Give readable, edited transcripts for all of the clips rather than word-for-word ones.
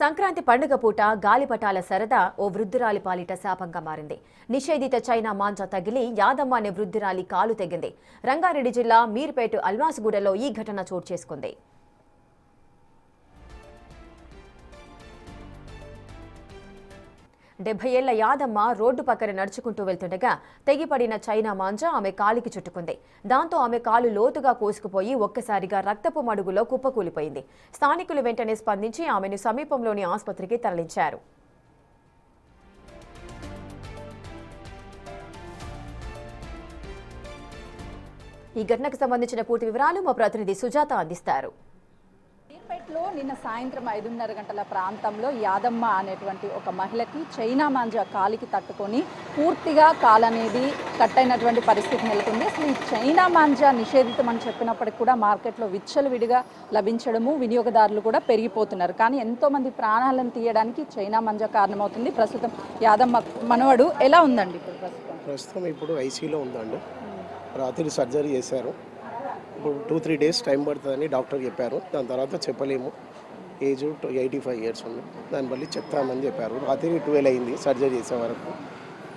సంక్రాంతి పండుగ పూట గాలిపటాల సరదా ఓ వృద్ధురాలి పాలిట శాపంగా మారింది. నిషేధిత చైనా మాంజా తగిలి యాదమ్మ అనే వృద్ధురాలి కాలు తెగింది. రంగారెడ్డి జిల్లా మీర్పేట అల్వాస్గూడలో ఈ ఘటన చోటు చేసుకుంది. 70 ఏళ్ల యాదమ్మ రోడ్డు పక్కన నడుచుకుంటూ వెళ్తుండగా తెగిపడిన చైనా మాంజా ఆమె కాలికి చుట్టుకుంది. దాంతో ఆమె కాలు లోతుగా కోసుకుపోయి ఒక్కసారిగా రక్తపు మడుగులో కుప్పకూలిపోయింది. స్థానికులు వెంటనే స్పందించి ఆమెను సమీపంలోని ఆసుపత్రికి తరలించారు. ఈ ఘటనకు సంబంధించిన పూర్తి వివరాలు మా ప్రతినిధి సుజాత అందిస్తారు. మీర్పేటలో నిన్న సాయంత్రం 5:30 గంటల ప్రాంతంలో యాదమ్మ అనేటువంటి ఒక మహిళకి చైనా మాంజా కాలికి తట్టుకొని పూర్తిగా కాలనేది కట్టైనటువంటి పరిస్థితి నెలకొంది. అసలు ఈ చైనా మాంజా నిషేధితం అని చెప్పినప్పటికీ కూడా మార్కెట్లో విచ్చలవిడిగా లభించడము, వినియోగదారులు కూడా పెరిగిపోతున్నారు. కానీ ఎంతోమంది ప్రాణాలను తీయడానికి చైనా మాంజా కారణమవుతుంది. ప్రస్తుతం యాదమ్మ మనవడు ఎలా ఉందండి? ప్రస్తుతం ఇప్పుడు ఐసీయూలో ఉందండి. రాత్రి సర్జరీ చేశారు. ఇప్పుడు 2-3 డేస్ టైం పడుతుందని డాక్టర్ చెప్పారు. దాని తర్వాత చెప్పలేము. ఏజ్ 85 ఇయర్స్ ఉంది. దాన్ని బట్టి చెప్తామని చెప్పారు. రాత్రి 12 అయింది సర్జరీ చేసే వరకు.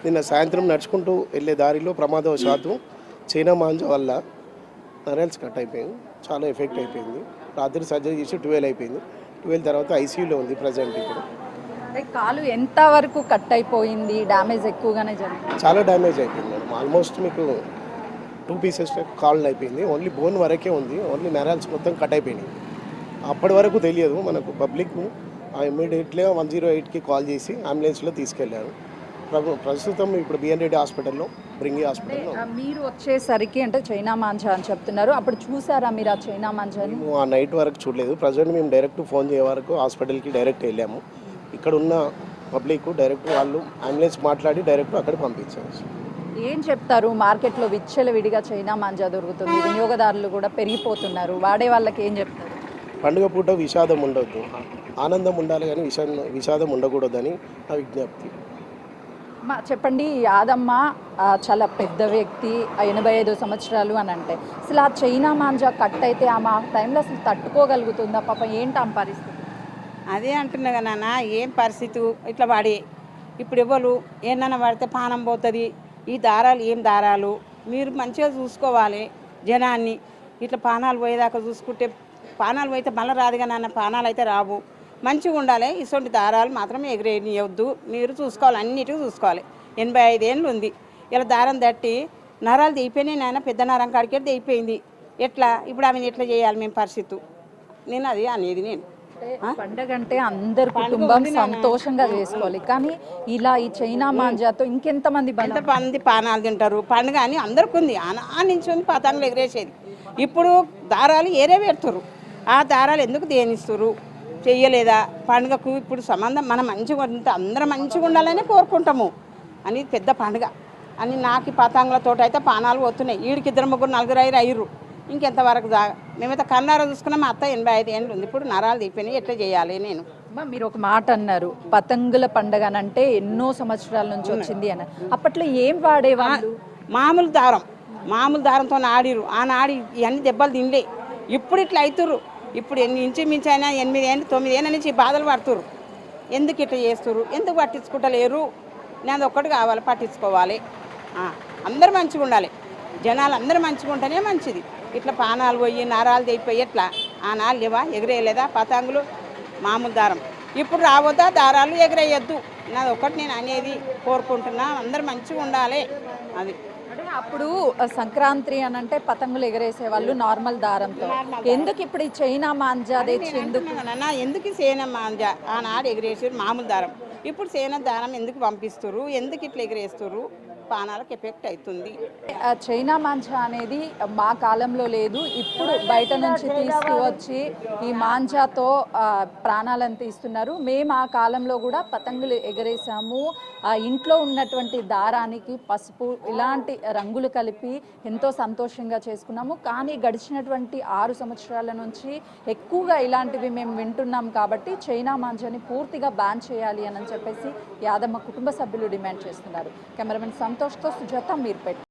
నిన్న సాయంత్రం నడుచుకుంటూ వెళ్ళే దారిలో ప్రమాదవశాత్తు చైనా మాంజా వల్ల నరాల్స్ కట్ అయిపోయింది. చాలా ఎఫెక్ట్ అయిపోయింది. రాత్రి సర్జరీ చేసి 12 అయిపోయింది. 12 తర్వాత ఐసీయూలో ఉంది ప్రజెంట్. ఇప్పుడు కాలు ఎంత వరకు కట్ అయిపోయింది? డ్యామేజ్ ఎక్కువగానే జరిగింది? చాలా డ్యామేజ్ అయిపోయింది మేడం. ఆల్మోస్ట్ మీకు 2 పీసెస్ కాళ్ళు అయిపోయింది. ఓన్లీ బోన్ వరకే ఉంది. ఓన్లీ నరాల్స్ మొత్తం కట్ అయిపోయినాయి. అప్పటి వరకు తెలియదు మనకు. పబ్లిక్ ఇమ్మీడియట్గా 108కి కాల్ చేసి అంబులెన్స్లో తీసుకెళ్లారు. ప్రస్తుతం ఇప్పుడు బిఎన్ రెడ్డి హాస్పిటల్లో, బ్రింగి హాస్పిటల్లో. మీరు వచ్చేసరికి అంటే చైనా మాంజా అని చెప్తున్నారు, అప్పుడు చూసారా మీరు ఆ చైనా మాంజాని? మేము ఆ నైట్ వరకు చూడలేదు. ప్రజెంట్ మేము డైరెక్ట్ ఫోన్ చేయ వరకు హాస్పిటల్కి డైరెక్ట్ వెళ్ళాము. ఇక్కడ ఉన్న పబ్లిక్ డైరెక్ట్ వాళ్ళు అంబులెన్స్ మాట్లాడి డైరెక్ట్ అక్కడ పంపించారు. ఏం చెప్తారు? మార్కెట్లో విచ్చలవిడిగా చైనా మాంజా దొరుకుతుంది, వినియోగదారులు కూడా పెరిగిపోతున్నారు, వాడే వాళ్ళకి ఏం చెప్తారు? పండుగ పూట విషాదం ఉండొద్దు, ఆనందం ఉండాలి, కానీ విషాదం ఉండకూడదని నా విజ్ఞప్తి. చెప్పండి, యాదమ్మ చాలా పెద్ద వ్యక్తి, 85 సంవత్సరాలు అని అంటే అసలు ఆ చైనా మాంజా కట్ అయితే ఆమె ఆ టైంలో అసలు తట్టుకోగలుగుతుందా? పాప ఏంటి ఆమె పరిస్థితి? అదే అంటున్నా కదా నాన్న, ఏం పరిస్థితి ఇట్లా పడి ఇప్పుడు ఇవ్వరు. ఏమన్నా పడితే పానం పోతుంది. ఈ దారాలు ఏం దారాలు? మీరు మంచిగా చూసుకోవాలి జనాన్ని. ఇట్లా పానాలు పోయేదాకా చూసుకుంటే, పానాలు పోయితే మళ్ళీ రాదుగా నాన్న, పానాలు అయితే రావు. మంచిగా ఉండాలి. ఇటువంటి దారాలు మాత్రం ఎగిరేయవద్దు. మీరు చూసుకోవాలి, అన్నిటికీ చూసుకోవాలి. 85 ఏళ్ళు ఉంది. ఇలా దారం తట్టి నరాలు దిగిపోయినాయి నాయన. పెద్ద నరం కాడికి దిగిపోయింది. ఎట్లా ఇప్పుడు ఆమెను ఎట్లా చేయాలి మేము పరిస్థితి? నేను అది అనేది. నేను పండగ అంటే అందరు కుటుంబం సంతోషంగా చేసుకోవాలి, కానీ ఇలా ఈ చైనా మాంజాతో ఇంకెంతమంది పానాలు తింటారు? పండుగ అని అందరికి ఉంది. ఆ నుంచి పతంగులు ఎగిరేసేది. ఇప్పుడు దారాలు ఏరే పెడుతురు. ఆ దారాలు ఎందుకు దేనిస్తురు? చెయ్యలేదా పండుగకు? ఇప్పుడు సంబంధం మనం మంచిగా ఉంటే అందరం మంచిగా ఉండాలని కోరుకుంటాము అని పెద్ద పండుగ అని. నాకు పతంగులతో అయితే పానాలు పోతున్నాయి. ఈడికి 2-3-4 అయ్యారు. ఇంకెంతవరకు మేమైతే కన్నారా చూసుకున్నా. మా అత్త 85 ఏళ్ళు ఉంది. ఇప్పుడు నరాలు తీపినాయి. ఎట్లా చేయాలి? నేను మీరు ఒక మాట అన్నారు, పతంగుల పండుగ అంటే ఎన్నో సంవత్సరాల నుంచి వచ్చింది అని. అప్పట్లో ఏం వాడేవాళ్ళు? మామూలు దారంతో ఆడిరు. ఆ నాడి ఇవన్నీ దెబ్బలు తినలే. ఇప్పుడు ఇట్లా అవుతురు. ఇప్పుడు ఇంచుమించు అయినా 8 ఏళ్ళు 9 ఏళ్ళ నుంచి బాధలు పడుతురు. ఎందుకు ఇట్లా చేస్తురు? ఎందుకు పట్టించుకుంటలేరు? నేను ఒక్కటి కావాలి, పట్టించుకోవాలి. అందరూ మంచిగా ఉండాలి. జనాలు అందరూ మంచిగా ఉంటేనే మంచిది. ఇట్లా పానాలు పోయి నరాలు తెగిపోయి ఎట్లా? ఆ నాలు లేవా? ఎగిరేయలేదా పతంగులు? మామూలు దారం ఇప్పుడు రావద్దా? దారాలు ఎగిరేయద్దు. నాది ఒకటి నేను అనేది కోరుకుంటున్నా. అందరూ మంచిగా ఉండాలి. అది అప్పుడు సంక్రాంతి అని అంటే పతంగులు ఎగరేసే వాళ్ళు నార్మల్ దారంతో. ఎందుకు ఇప్పుడు ఈ చైనా మాంజా తెచ్చి ఎందుకు చైనా మాంజా ఆనాడు ఎగిరేసారు మామూలు దారం? ఇప్పుడు చైనా దారం ఎందుకు పంపిస్తారు? ఎందుకు ఇట్లా ఎగిరేస్తారు? పానాలకు ఎఫెక్ట్ అవుతుంది. చైనా మాంజా అనేది మా కాలంలో లేదు. ఇప్పుడు బయట నుంచి తీసుకువచ్చి ఈ మాంజాతో ప్రాణాలను తీస్తున్నారు. మేము ఆ కాలంలో కూడా పతంగులు ఎగరేసాము. ఇంట్లో ఉన్నటువంటి దారానికి పసుపు ఇలాంటి రంగులు కలిపి ఎంతో సంతోషంగా చేసుకున్నాము. కానీ గడిచినటువంటి 6 సంవత్సరాల నుంచి ఎక్కువగా ఇలాంటివి మేము వింటున్నాం. కాబట్టి చైనా మాంజాని పూర్తిగా బ్యాన్ చేయాలి అని చెప్పేసి యాదమ్మ కుటుంబ సభ్యులు డిమాండ్ చేస్తున్నారు. కెమెరామెన్ సంతోష్తో సుజాత, మీర్పేట.